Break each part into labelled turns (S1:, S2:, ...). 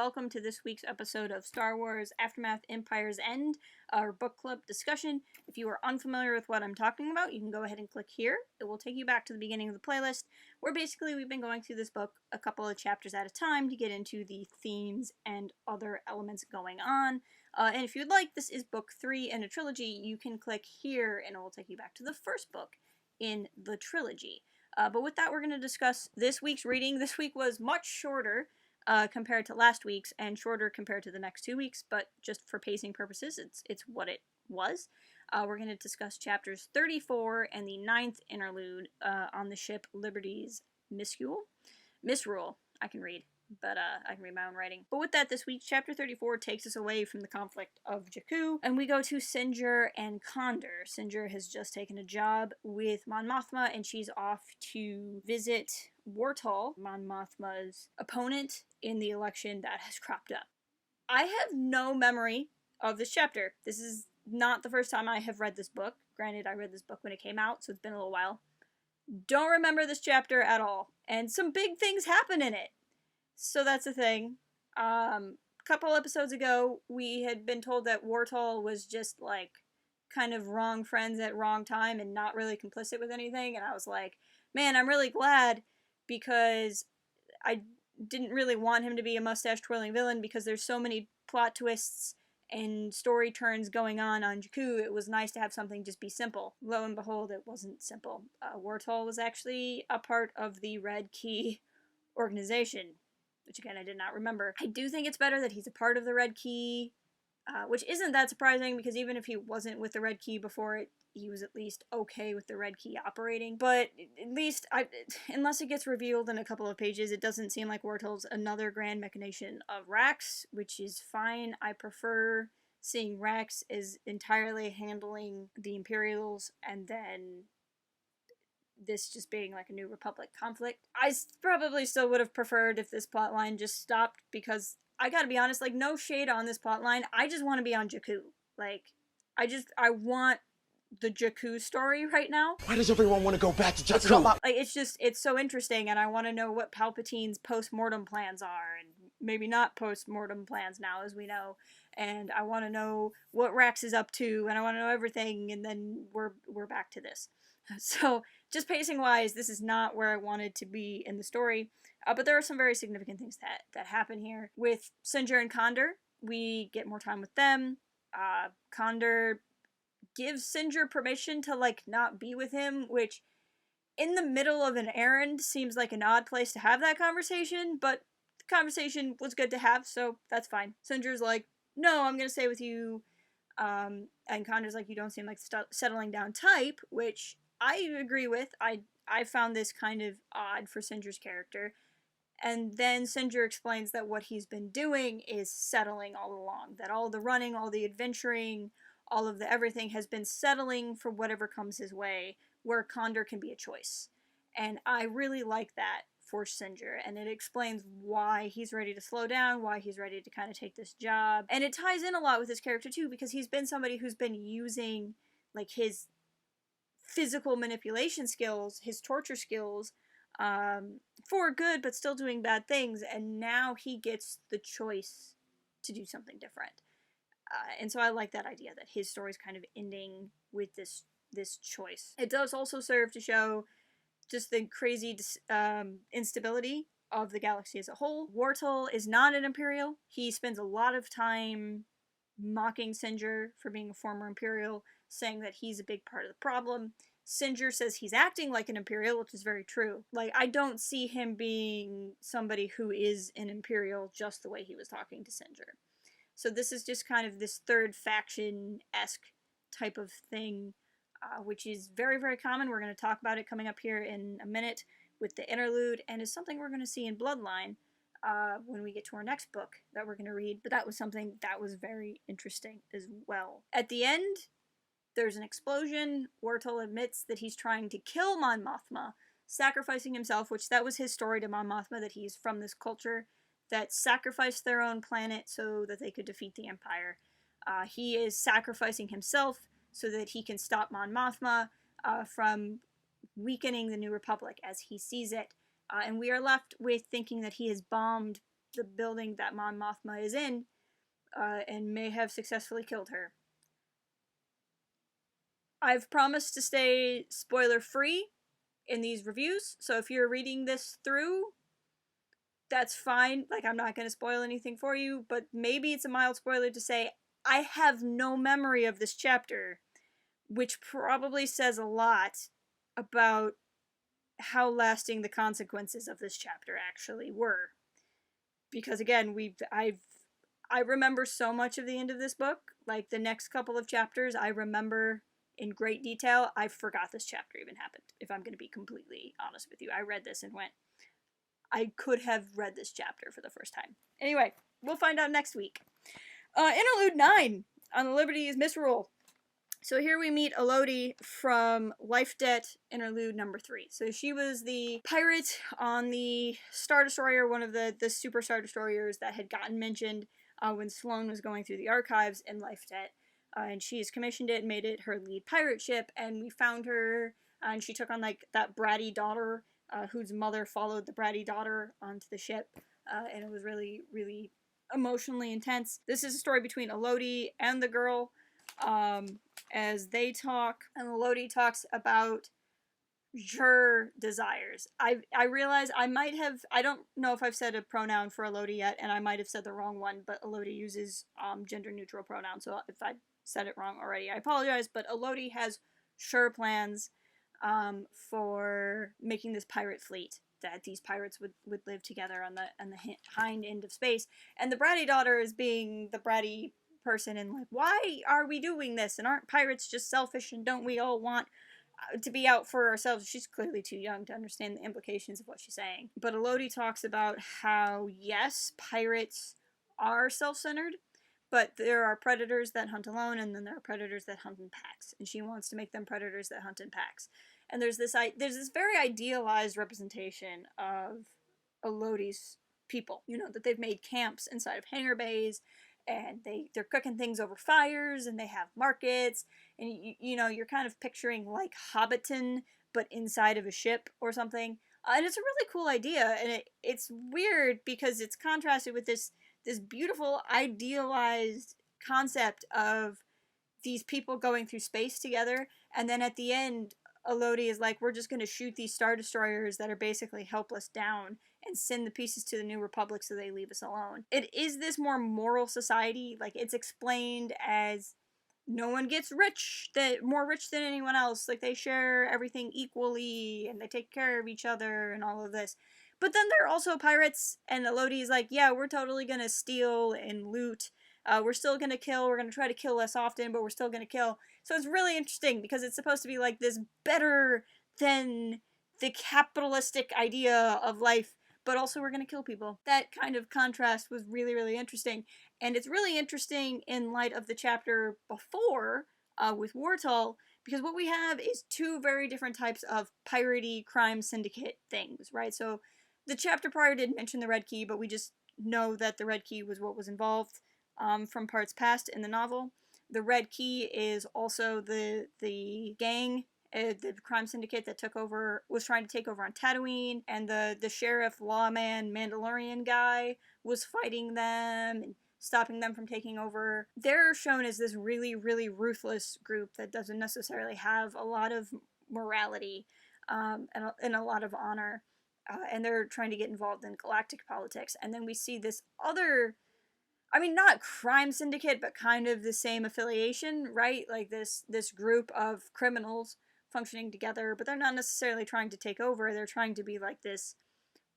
S1: welcome to this week's episode of Star Wars Aftermath Empire's End, our book club discussion. If you are unfamiliar with what I'm talking about, you can go ahead and click here. It will take you back to the beginning of the playlist, where basically we've been going through this book a couple of chapters at a time to get into the themes and other elements going on. And if you'd like, this is book 3 in a trilogy. You can click here and it will take you back to the first book in the trilogy. But with that, we're going to discuss this week's reading. This week was much shorter compared to last week's, and shorter compared to the next 2 weeks, but just for pacing purposes, it's what it was. We're going to discuss chapters 34 and the 9th interlude on the ship Liberty's Misrule. I can read, but I can read my own writing. But with that, this week, chapter 34 takes us away from the conflict of Jakku, and we go to Sinjir and Condor. Sinjir has just taken a job with Mon Mothma, and she's off to visit Wartol, Mon Mothma's opponent in the election that has cropped up. I have no memory of this chapter. This is not the first time I have read this book. Granted, I read this book when it came out, so it's been a little while. Don't remember this chapter at all. And some big things happen in it. So that's the thing. A couple episodes ago, we had been told that Wartol was just, like, kind of wrong friends at wrong time and not really complicit with anything. And I was like, man, I'm really glad, because I didn't really want him to be a mustache-twirling villain, because there's so many plot twists and story turns going on Jakku. It was nice to have something just be simple. Lo and behold, it wasn't simple. Wartol was actually a part of the Red Key organization, which again, I did not remember. I do think it's better that he's a part of the Red Key, which isn't that surprising, because even if he wasn't with the Red Key before it, he was at least okay with the Red Key operating. But at least, unless it gets revealed in a couple of pages, it doesn't seem like Wartol's another grand machination of Rax, which is fine. I prefer seeing Rax as entirely handling the Imperials, and then this just being like a New Republic conflict. I probably still would have preferred if this plotline just stopped, because I gotta be honest, like, no shade on this plotline, I just want to be on Jakku. Like, I want the Jakku story right now.
S2: Why does everyone want to go back to Jakku?
S1: Like, it's so interesting, and I want to know what Palpatine's post-mortem plans are, and maybe not post-mortem plans now, as we know, and I want to know what Rax is up to, and I want to know everything, and then we're back to this. So, just pacing-wise, this is not where I wanted to be in the story, but there are some very significant things that happen here. With Sinjir and Condor, we get more time with them. Condor gives Sinjir permission to, like, not be with him, which, in the middle of an errand, seems like an odd place to have that conversation, but the conversation was good to have, so that's fine. Sinjir's like, no, I'm gonna stay with you, and Condor's like, you don't seem like settling down type, which I agree with. I found this kind of odd for Sinjir's character. And then Sinjir explains that what he's been doing is settling all along. That all the running, all the adventuring, all of the everything has been settling for whatever comes his way, where Condor can be a choice. And I really like that for Sinjir, and it explains why he's ready to slow down, why he's ready to kind of take this job. And it ties in a lot with his character too, because he's been somebody who's been using, like, his physical manipulation skills, his torture skills, for good, but still doing bad things, and now he gets the choice to do something different. And so I like that idea, that his story's kind of ending with this choice. It does also serve to show just the crazy instability of the galaxy as a whole. Wartol is not an Imperial. He spends a lot of time mocking Sinjir for being a former Imperial, saying that he's a big part of the problem. Sinjir says he's acting like an Imperial, which is very true. Like, I don't see him being somebody who is an Imperial just the way he was talking to Sinjir. So this is just kind of this third faction-esque type of thing, which is very, very common. We're going to talk about it coming up here in a minute with the Interlude, and is something we're going to see in Bloodline when we get to our next book that we're going to read. But that was something that was very interesting as well. At the end, there's an explosion. Wartol admits that he's trying to kill Mon Mothma, sacrificing himself, which that was his story to Mon Mothma, that he's from this culture that sacrificed their own planet so that they could defeat the Empire. He is sacrificing himself so that he can stop Mon Mothma from weakening the New Republic as he sees it. And we are left with thinking that he has bombed the building that Mon Mothma is in, and may have successfully killed her. I've promised to stay spoiler free in these reviews, so if you're reading this through, that's fine. Like, I'm not going to spoil anything for you, but maybe it's a mild spoiler to say I have no memory of this chapter, which probably says a lot about how lasting the consequences of this chapter actually were. Because again, I remember so much of the end of this book. Like, the next couple of chapters I remember in great detail. I forgot this chapter even happened, if I'm going to be completely honest with you. I read this and went, I could have read this chapter for the first time. Anyway, we'll find out next week. Interlude 9 on the Liberty's Misrule. So here we meet Elodie from Life Debt Interlude number 3. So she was the pirate on the Star Destroyer, one of the Super Star Destroyers that had gotten mentioned when Sloane was going through the archives in Life Debt. And she's commissioned it and made it her lead pirate ship. And we found her, and she took on like that bratty daughter whose mother followed the bratty daughter onto the ship. And it was really, really emotionally intense. This is a story between Elodie and the girl. As they talk, and Elodie talks about her desires. I realize I might have, I don't know if I've said a pronoun for Elodie yet, and I might have said the wrong one, but Elodie uses gender neutral pronouns, so if I said it wrong already, I apologize, but Elodie has sure plans for making this pirate fleet, that these pirates would live together on the hind end of space, and the bratty daughter is being the bratty person and like, why are we doing this, and aren't pirates just selfish, and don't we all want to be out for ourselves? She's clearly too young to understand the implications of what she's saying. But Elodie talks about how, yes, pirates are self-centered, but there are predators that hunt alone, and then there are predators that hunt in packs, and she wants to make them predators that hunt in packs. And there's this very idealized representation of Elodie's people, you know, that they've made camps inside of hangar bays, and they're cooking things over fires, and they have markets, and you know, you're kind of picturing like Hobbiton, but inside of a ship or something. And it's a really cool idea, and it's weird because it's contrasted with this beautiful idealized concept of these people going through space together, and then at the end, Elodie is like, we're just going to shoot these Star Destroyers that are basically helpless down and send the pieces to the New Republic so they leave us alone. It is this more moral society. Like, it's explained as no one gets rich, more rich than anyone else. Like, they share everything equally, and they take care of each other, and all of this. But then they're also pirates, and Elodie is like, yeah, we're totally going to steal and loot. We're still going to kill. We're going to try to kill less often, but we're still going to kill. So it's really interesting because it's supposed to be like this better than the capitalistic idea of life, but also we're going to kill people. That kind of contrast was really, really interesting. And it's really interesting in light of the chapter before with Wartall, because what we have is two very different types of piratey crime syndicate things, right? So the chapter prior didn't mention the Red Key, but we just know that the Red Key was what was involved from parts past in the novel. The Red Key is also the gang, the crime syndicate that was trying to take over on Tatooine, and the sheriff, lawman, Mandalorian guy was fighting them and stopping them from taking over. They're shown as this really, really ruthless group that doesn't necessarily have a lot of morality and a lot of honor, and they're trying to get involved in galactic politics. And then we see this other, I mean, not crime syndicate, but kind of the same affiliation, right? Like this group of criminals functioning together, but they're not necessarily trying to take over. They're trying to be like this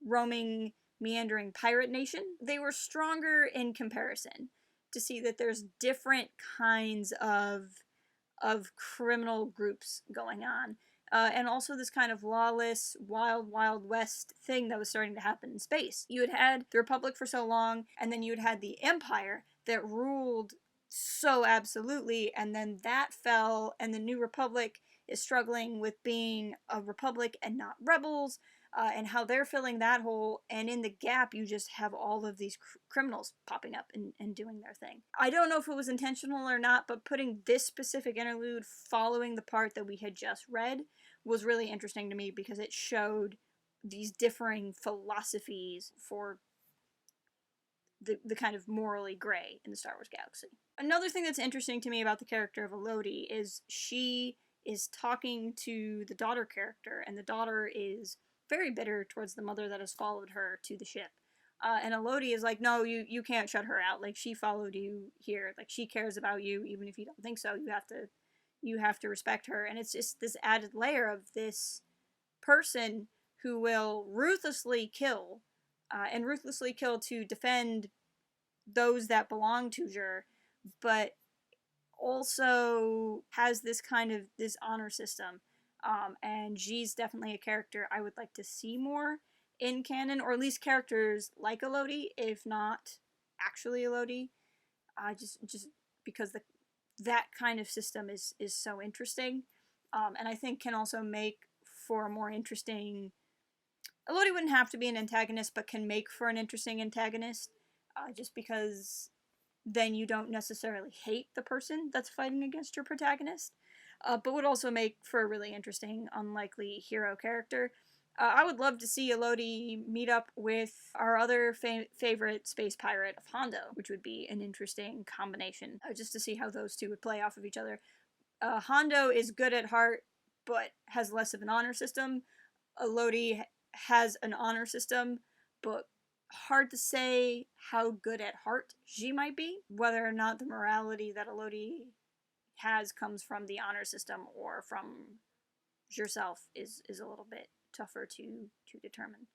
S1: roaming, meandering pirate nation. They were stronger in comparison, to see that there's different kinds of criminal groups going on. And also this kind of lawless, wild, wild west thing that was starting to happen in space. You had had the Republic for so long, and then you had had the Empire that ruled so absolutely, and then that fell, and the New Republic is struggling with being a republic and not rebels, and how they're filling that hole, and in the gap you just have all of these criminals popping up and doing their thing. I don't know if it was intentional or not, but putting this specific interlude following the part that we had just read was really interesting to me, because it showed these differing philosophies for the kind of morally gray in the Star Wars galaxy. Another thing that's interesting to me about the character of Elodie is she is talking to the daughter character, and the daughter is very bitter towards the mother that has followed her to the ship. And Elodie is like, no, you can't shut her out. Like, she followed you here. Like, she cares about you, even if you don't think so. You have to respect her. And it's just this added layer of this person who will ruthlessly kill, and ruthlessly kill to defend those that belong to her, but also has this kind of this honor system. And she's definitely a character I would like to see more in canon, or at least characters like Elodie, if not actually Elodie. Just because that kind of system is so interesting, and I think can also make for a more interesting. Elodie wouldn't have to be an antagonist, but can make for an interesting antagonist, just because then you don't necessarily hate the person that's fighting against your protagonist, but would also make for a really interesting, unlikely hero character. I would love to see Elodie meet up with our other favorite space pirate of Hondo, which would be an interesting combination, just to see how those two would play off of each other. Hondo is good at heart, but has less of an honor system. Elodie has an honor system, but hard to say how good at heart she might be. Whether or not the morality that Elodie has comes from the honor system or from herself is a little bit tougher to determine.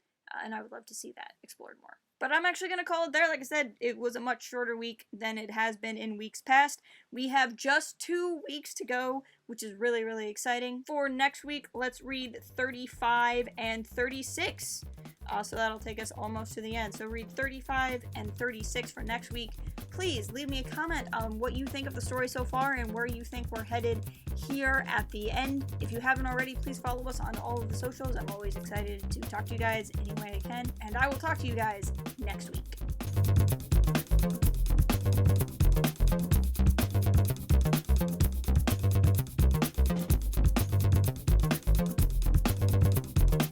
S1: And I would love to see that explored more. But I'm actually going to call it there. Like I said, it was a much shorter week than it has been in weeks past. We have just 2 weeks to go, which is really, really exciting. For next week, let's read 35 and 36. So that'll take us almost to the end. So read 35 and 36 for next week. Please leave me a comment on what you think of the story so far and where you think we're headed here at the end. If you haven't already, please follow us on all of the socials. I'm always excited to talk to you guys any way I can. And I will talk to you guys next week.